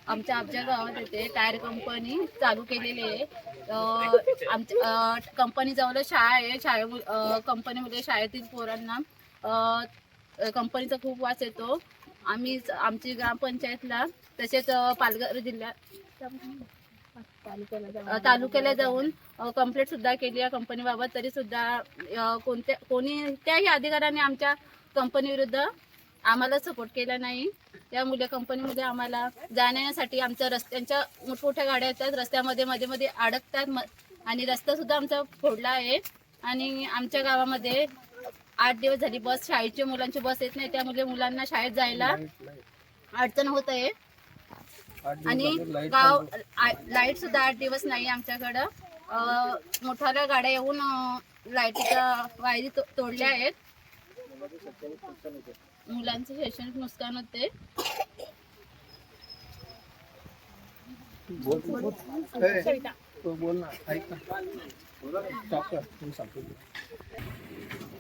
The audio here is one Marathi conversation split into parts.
आमच्या गावात येते टायर कंपनी चालू केलेली आहे। आमच्या कंपनीजवळ शाळा आहे। कंपनीमध्ये शाळेतील पोरांना कंपनीचा खूप वास येतो। आमची ग्रामपंचायतला तसेच पालघर जिल्ह्यात तालुक्याला जाऊन कंप्लेंट सुद्धा केली या कंपनीबाबत, तरी सुद्धा कोणत्याही अधिकाऱ्याने आमच्या कंपनी विरुद्ध आम्हाला सपोर्ट केला नाही। त्यामुळे कंपनीमध्ये आम्हाला जाण्यासाठी आमच्या रस्त्यांच्या मोठमोठ्या गाड्या येतात, रस्त्यामध्ये मध्ये अडकतात आणि रस्ता सुद्धा आमचा फोडला आहे। आणि आमच्या गावामध्ये 8 दिवस झाली शाळेच्या मुलांची बस येत नाही, त्यामुळे मुलांना शाळेत जायला अडचण होत आहे। आणि लाईट सुद्धा 8 दिवस नाही आमच्याकडं। मोठ्या गाड्या येऊन लाईटीच्या वायरी तोडल्या आहेत, मुलांचे शैक्षणिक नुकसान होते।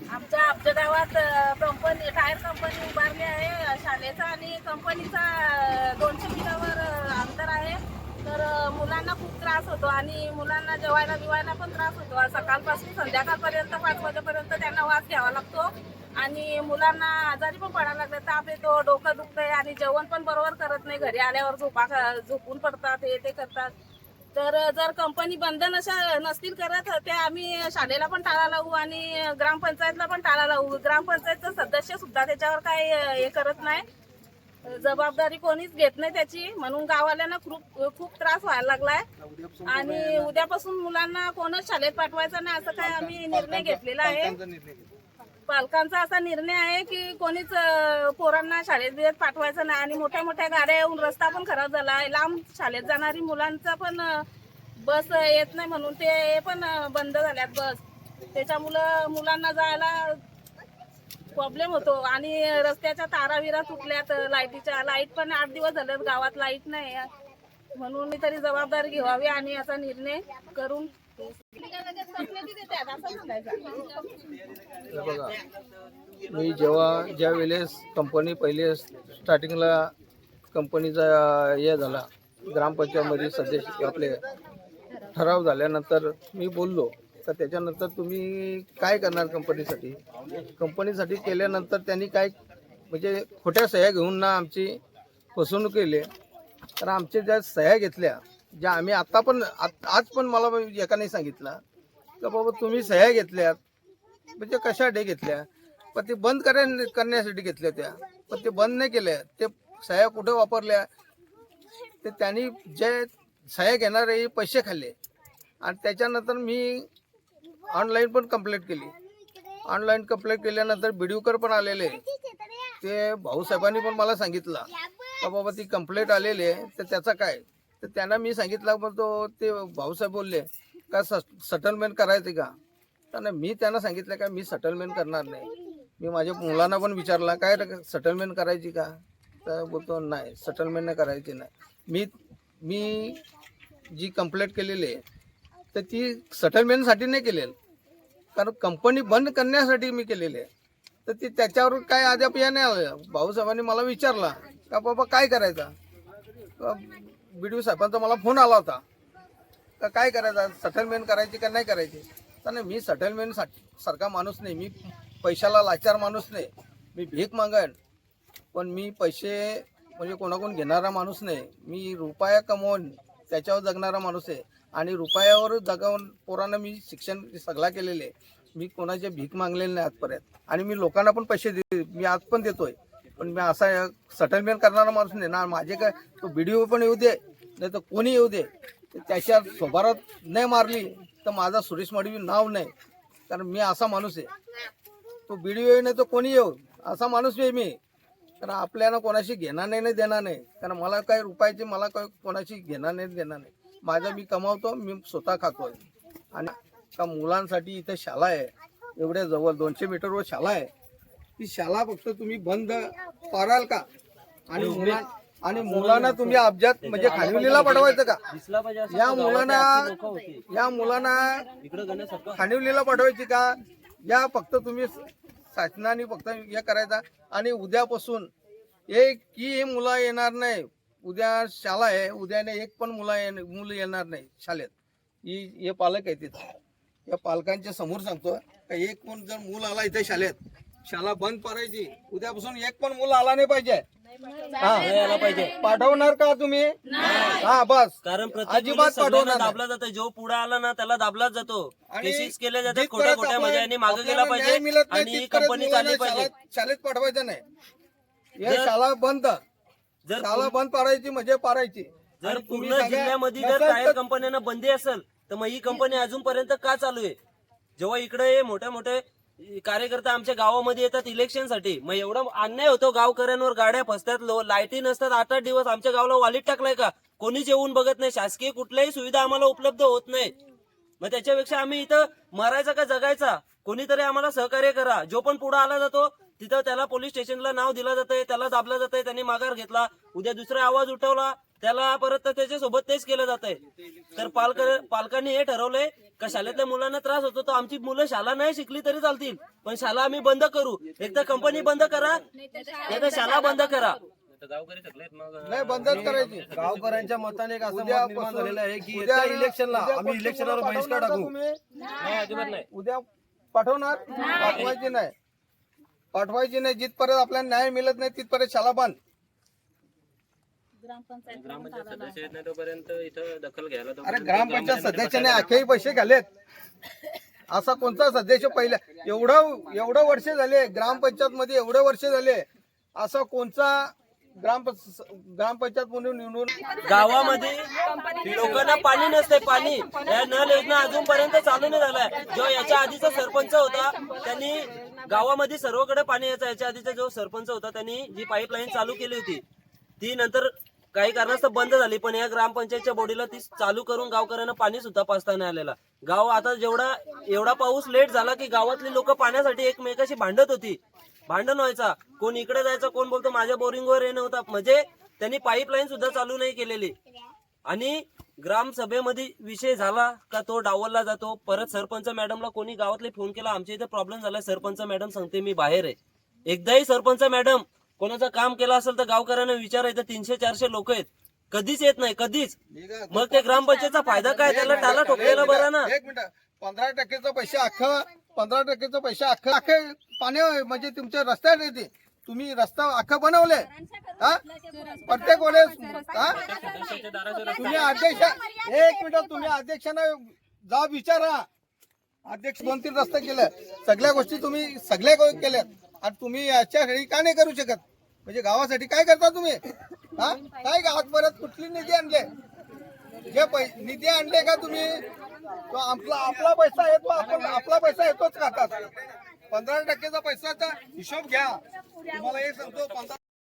आमच्या गावात टायर कंपनी उभारली आहे शाळेचा, आणि कंपनीचा 200 मीटरवर अंतर आहे। तर मुलांना खूप त्रास होतो आणि मुलांना जेवायला बिवायला पण त्रास होतो। सकाळपासून संध्याकाळपर्यंत 5 वाजेपर्यंत त्यांना वास घ्यावा लागतो आणि मुलांना आजारी पण पडायला लागले, ताप येतो, डोकं दुखतंय आणि जेवण पण बरोबर करत नाही। घरी आल्यावर झोपून पडतात, ते करतात। तर जर कंपनी बंद नसतील करत ते आम्ही शाळेला पण टाळा लावू आणि ग्रामपंचायतला पण टाळा लावू। ग्रामपंचायतचं सदस्य सुद्धा त्याच्यावर काही हे करत नाही, जबाबदारी कोणीच घेत नाही त्याची, म्हणून गावाल्यांना खूप त्रास व्हायला लागलाय। आणि उद्यापासून मुलांना कोणच शाळेत पाठवायचं नाही असं काय आम्ही निर्णय घेतलेला आहे। पालकांचा असा निर्णय आहे की कोणीच पोरांना शाळेत पाठवायचं नाही। आणि मोठ्या गाड्या येऊन रस्ता पण खराब झाला आहे, लांब शाळेत जाणारी मुलांचा पण बस येत नाही, म्हणून ते पण बंद झाल्यात बस। त्याच्यामुळं मुलांना जायला प्रॉब्लेम होतो आणि रस्त्याच्या ताराविरा तुटल्यात, लाईट पण 8 दिवस झाले गावात लाईट नाही, म्हणून मी तरी जबाबदारी घ्यावी आणि याचा निर्णय करून बघा, मी ज्या वेळेस कंपनी पहिले स्टार्टिंगला कंपनीचा हे झाला, ग्रामपंचायतमध्ये सदस्य आपले ठराव झाल्यानंतर मी बोललो तर त्याच्यानंतर तुम्ही काय करणार कंपनीसाठी केल्यानंतर त्यांनी काय म्हणजे खोट्या सह्या घेऊन ना आमची फसवणूक केली। तर आमच्या ज्या सह्या घेतल्या, ज्या आम्ही आज पण मला एकाने सांगितलं की बाबा तुम्ही सह्या घेतल्यात म्हणजे कशासाठी घेतल्या, पण ते बंद करण्यासाठी घेतल्या त्या, पण ते बंद नाही केल्या। ते सह्या कुठे वापरल्या, ते त्यांनी जे सह्या घेणारे पैसे खाल्ले। आणि त्याच्यानंतर मी ऑनलाईन पण कंप्लेंट केली। ऑनलाईन कंप्लेंट केल्यानंतर बीडीओकर पण आलेले, ते भाऊसाहेबांनी पण मला सांगितलं का बाबा ती कंप्लेंट आलेली आहे तर त्याचा काय। तर त्यांना मी सांगितलं, पण ते भाऊसाहेब बोलले का सेटलमेंट करायचे का। तर मी त्यांना सांगितलं का मी सेटलमेंट करणार नाही। मी माझ्या मुलांना पण विचारला काय सेटलमेंट करायची का, तर बोलतो नाही सेटलमेंट नाही करायची नाही। मी जी कंप्लेंट केलेली आहे तर ती सेटलमेंटसाठी नाही केलेली, कारण कंपनी बंद करण्यासाठी मी केलेली आहे। तर ती त्याच्यावर काय अद्याप या नाही आलं। भाऊसाहेबांनी मला विचारला का बाबा काय करायचं, बीडीओ साहेबांचा मला फोन आला होता का काय करायचं, सेटलमेंट करायची का नाही करायची। तर मी सेटलमेंट सारखा माणूस नाही, मी पैशाला लाचार माणूस नाही, मी भीक मागण, पण मी पैसे म्हणजे कोणाकडून घेणारा माणूस नाही। मी रुपया कमवून त्याच्यावर जगणारा माणूस आहे आणि रुपयावर जगवून पोरांना मी शिक्षण सगळा केलेले आहे। मी कोणाचे भीक मागलेले नाही आजपर्यंत, आणि मी लोकांना पण पैसे मी आज पण देतोय, पण मी असा सेटलमेंट करणारा माणूस नाही ना। माझे काय तो बीडीओ पण येऊ दे नाही तर कोणी येऊ दे, त्याच्या स्वभावात नाही मारली तर माझा सुरेश मडवी नाव नाही, कारण मी असा माणूस आहे। तो बीडीओ येऊ नाही तर कोणी येऊ, असा माणूस आहे मी। कारण आपल्याला कोणाशी घेणार नाही देणार नाही, कारण मला काय रुपयाचे मला काय कोणाशी घेणार नाही देणार नाही। माझं मी कमावतो, मी स्वतः खातोय। आणि का मुलांसाठी इथं शाळा आहे, एवढ्या जवळ 200 मीटरवर शाळा आहे, ती शाळा फक्त तुम्ही बंद कराल का। आणि मुलांना तुम्ही अब्जात म्हणजे खानिवलीला पाठवायचं का, या मुलांना खानिवलीला पाठवायची का, या फक्त तुम्ही शासनाने फक्त हे करायचा। आणि उद्यापासून एकही मुलं येणार नाही उद्या शाळा आहे, उद्याने एक पण मुलं येणार नाही शाळेत. हे पालक आहे तिथं, या पालकांच्या समोर सांगतो का एक पण जर मूल आला इथे शाळेत, शाळा बंद करायची. उद्यापासून एक पण मुलं आला नाही पाहिजे. यायला पाहिजे. पाठवणार का तुम्ही? हा बस. कारण प्रत्येक अजिबात वेळेस सगळ्यांना पाठवणार नाही. दाबला जातो. जो पुढे आला ना त्याला दाबलाच जातो. आणि केसेस केले जातात जिथपर्यंत खोट्या खोट्या म्हणजे आणि मागे गेला आपल्याला न्याय पाहिजे मिळत नाही, आणि ही तिथपर्यंत कंपनी मुलांना चालली पाहिजे. शाळेत पाठवायचं नाही. हे जर- शाळा बंद, जर शाळा बंद पाडायची म्हणजे पाडायची. जर आणि तुम्ही पूर्ण सगळ्या- जिल्ह्यामध्ये जर नसेल टायर तर- कंपन्यांना बंदी असेल तर मग ही कंपनी अजूनपर्यंत का चालू आहे? जेव्हा इकडे मोठे मोठे कार्यकर्ते आमच्या गावामध्ये येतात इलेक्शनसाठी, मग एवढा अन्याय होतो गावकऱ्यांवर. गाड्या फसतात, लाईटी नसतात. 8-8 दिवस आमच्या गावाला वालीत टाकलाय का? कोणीच येऊन बघत नाही. शासकीय कुठल्याही सुविधा आम्हाला उपलब्ध होत नाही. मग त्याच्यापेक्षा आम्ही इथं मरायचा का जगायचा? कोणीतरी आम्हाला सहकार्य करा. जो पण पुढे आला जातो तिथं त्याला पोलीस स्टेशनला नाव दिलं जातंय, त्याला दाबलं जातंय, त्यांनी माघार घेतला, उद्या दुसरा आवाज उठवला त्याला परत त्याच्यासोबत तेच केलं जातंय. तर पालकांनी हे ठरवलंय का शाळेतल्या मुलांना त्रास होतो तर आमची मुलं शाळा नाही शिकली तरी चालतील, पण शाळा आम्ही बंद करू. एक तर कंपनी बंद करा, एक तर शाळा बंद करा. नाही, बंदच करायची. गावकऱ्यांच्या मताने एक असं मत उद्या निर्माण झालेलं आहे की उद्या- येत्या इलेक्शनला उद्या आम्ही कोणती इलेक्शनवर मुलं बहिष्कार पाठवणार का टाकू. तुम्ही? अजिबात नाही. उद्या पाठवणार? पाठवायची नाही, पाठवायची नाही. जिथपर्यंत आपल्याला न्याय मिळत नाही तिथपर्यंत शाळा बंद. ग्रामपंचायत सदस्य येत नाही तोपर्यंत इथं दखल घ्यायला अरे ग्रामपंचायत सदस्याने अखेही पैसे घालेत. असा कोणता सदस्य पहिला एवढं वर्ष झाले ग्रामपंचायत मध्ये, एवढे वर्ष झाले असा कोणता ग्रामपंचायत म्हणून निवडून गावामध्ये लोकांना पाणी नसते. पाणी या नळ योजना अजूनपर्यंत चालू नाही झालाय. जो याच्या आधीचा सरपंच होता त्यांनी गावामध्ये सर्वकडे पाणी यायचं. याच्या आधीचा जो सरपंच होता त्यांनी जी पाईपलाईन चालू केली होती ती नंतर काही कारणास्तव बंद झाली, पण या ग्रामपंचायतच्या बॉडीला ती चालू करून गावकऱ्यांना पाणी सुद्धा पाजता नाही आलेला. गाव आता एवढा पाऊस लेट झाला की गावातली लोक पाण्यासाठी एकमेकाशी भांडत होती. भांडण व्हायचा, कोण इकडे जायचं, कोण बोलतो माझ्या बोरिंगवर हे नव्हता. म्हणजे त्यांनी पाईपलाईन सुद्धा चालू नाही केलेली. आणि ग्रामसभेमध्ये विषय झाला का तो डावलला जातो. परत सरपंच मॅडमला कोणी गावातले फोन केला, आमच्या इथे प्रॉब्लेम झाला, सरपंच मॅडम सांगते मी बाहेर आहे. एकदाही सरपंच मॅडम कोणाचं काम केलं असेल तर गावकऱ्यांना विचारायचं. 300-400 लोक आहेत, कधीच येत नाही, कधीच. मग ते ग्रामपंचायतचा फायदा काय? त्याला टाला ठोकलेला बरा ना. एक मिनिट, 15% पैसे अख्खं 15% पैसे अख्खे पाणी म्हणजे तुमच्या रस्त्यात येते. तुम्ही रस्ता अख्खं बनवले हा प्रत्येक वेळेस हा? तुम्ही अध्यक्ष, एक मिनिट, तुम्ही अध्यक्षांना जा विचारा. अध्यक्ष 2-3 रस्ते केले, सगळ्या गोष्टी तुम्ही सगळ्या केल्या, आणि तुम्ही याच्यासाठी काय नाही करू शकत? म्हणजे गावासाठी काय करता तुम्ही? हा काय आजपर्यंत कुठली निधी आणले? जे निधी आणले का तुम्ही? तो आपला पैसा येतो, आपला पैसा येतोच खातात. 15% पैशाचा हिशोब घ्या. तुम्हाला एक सांगतो,